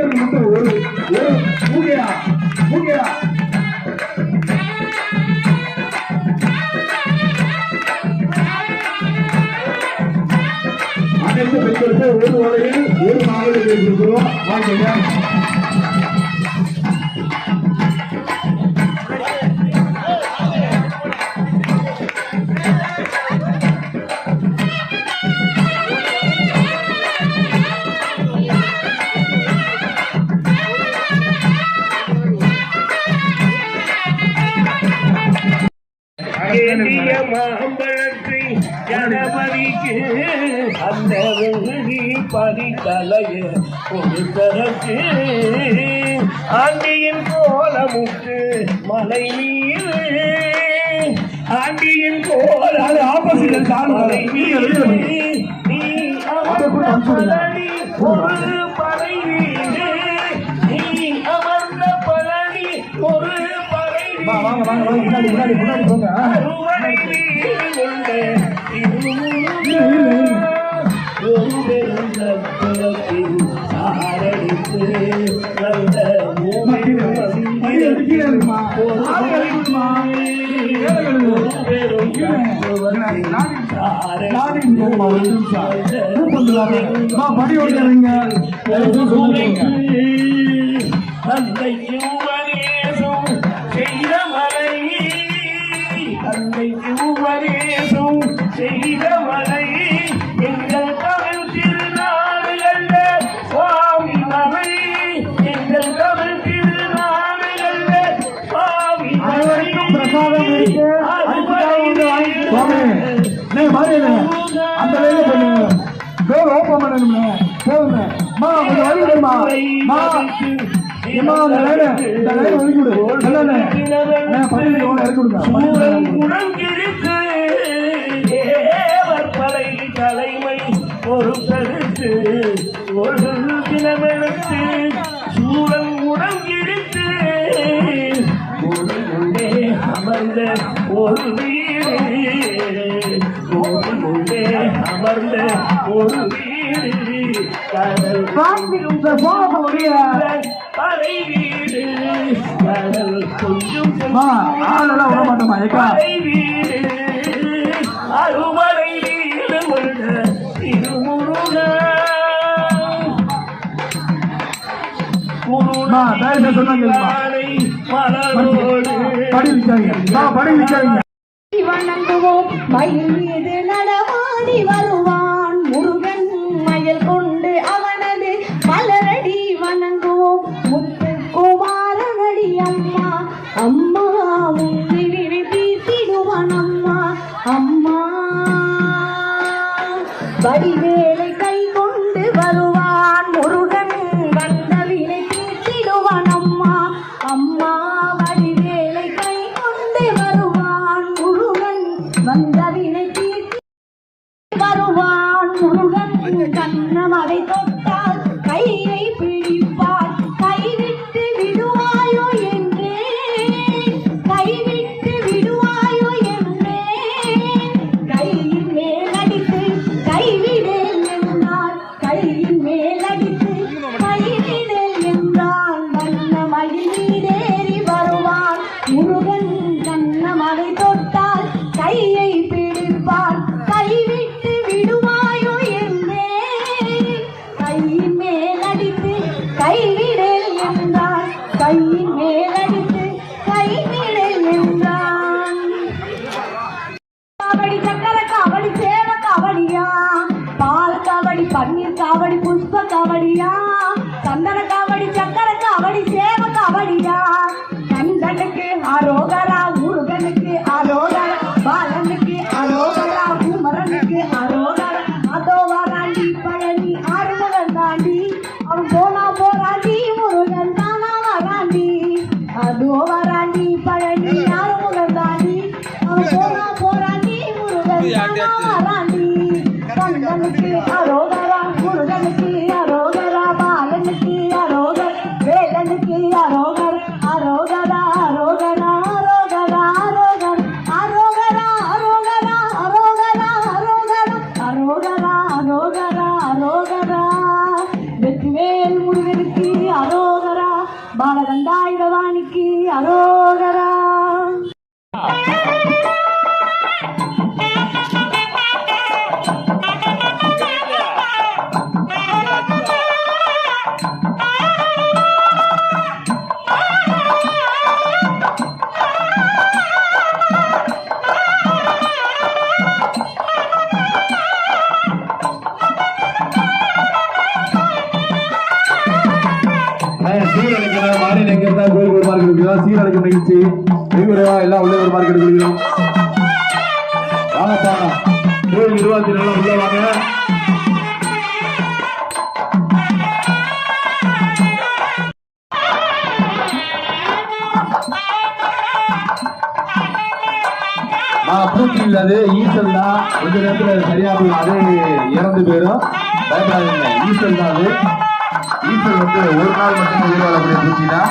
அடிக்கிறது மட்டும் ஒரு மூகையா மூகையா அனைத்து பெண்களுக்கு ஒரு வரையில் ஒரு நாளில் இருக்கிறோம். வாழ்க்கையா மாம்பழத்தை கணபதிக்கு அந்த வெள்ளி பரிதலைய ஒரு தரக்கு ஆண்டியின் கோலமுக்கு மலை மீது ஆண்டியின் கோல ஆப்போசிட் மலை மீது நீ அமர்ந்த பழனி ஒரு பறை வீடு நீ அமர்ந்த பழனி ஒரு உபதேசம் செய்த மலை எங்கள் தமிழ் திருநாடுகள் சுவாமி மலை எங்கள் தமிழ் திருநாடுகள் சுவாமி அந்த வேலை பண்ணுங்க டோர் ஓப்பன் பண்ணணுமே போதுமே தலைமை ஒரு கருத்து ஒரு தினமெடுத்து சூழல் உடங்கிழித்து ஒரு உள்ளே அமர்ந்த ஒரு வீடு உள்ளே அமர்ந்த ஒரு வீடு கடல் பறை வீடு கடல் கொஞ்சம் பறை வீடு அறுவடை வீடு உள்ள திருமுருக வணங்குவோம் மயில் மீது நடமாடி வருவான் முருகன் மயில் கொண்டு அவனது மலரடி வணங்குவோம் முத்து குமாரனடி அம்மா அம்மா உன்னை தீர்த்திடுவான் அம்மா அம்மா வடிவேலை கை கொண்டு வருவான் முருகன் வந்தவினை தீர்த்திடுவான் அம்மா அம்மா வடிவேலை கை கொண்டு வருவான் முருகன் வந்தவினை தீர்த்தி வருவான் முருகன் கண்ணமதை தொட்டால் கையை பிடிப்பார் கைவிட்டு விடுவாயோ என்றே கைவிட்டு விடுவாயோ என்றே கையின் மேலடித்து கைவிடேன் என்றார் கையின் மேலடித்து கைவிடேன் என்றார் வண்ணமயில் மீதேறி வருவார் முருகன் கண்ணமதை தொட்டால் கையை பிடிப்பார் கைவிட்டு விடுவாயோ என்றே கையின் மேலடித்து கைவிடேன் என்றார் கையின் மேலடித்து கைவிடேன் என்றான் காவடி சக்கர காவடி சேவ காவடியா பால் காவடி பன்னீர் காவடி புஷ்ப காவடியா சந்தன காவடி சக்கர காவடி சேவ காவடியா கந்தனுக்கு அரோகரா முருகனுக்கு அரோகரா பாலனுக்கு அரோகரா குமரனுக்கு அரோகரா அதோ வராண்டி பழனி ஆறுமுகன் தாண்டி அவன் போனா போராண்டி முருகன் தானா வராண்டி அதோ வராண்டி பழனி ஆறுமுகன் தாண்டி அவன் போனா போராண்டி முருகன் தானா வராண்டி கந்தனுக்கு அரோகரா முருகனுக்கு அரோகரா பாலனுக்கு அரோகரா வேலனுக்கு அரோகரா அரோகரா அரோகரா அரோகரா அரோகரா அரோகரா அரோகரா அரோகரா அரோகரா அரோகரா அரோகரா வெற்றிவேல் முருகனுக்கு சீரழிக்கும் நிகழ்ச்சி வெகுவிரைவா எல்லாம் உள்ளே வருமாறு கேட்டுக்கொள்கிறோம். வாங்கப்பா கோயில் நிர்வாகத்தினெல்லாம் உள்ள வாங்க. பூச்சி இல்லாது ஈசல் தான். கொஞ்ச நேரத்துல சரியா போய் அதே இறந்து போயிடும். பயப்படாதீங்க, ஈசல் தான் அது. ஈசல் வந்து ஒரு நாள் மட்டுமே உயிர் வாழக்கூடிய பூச்சி தான்.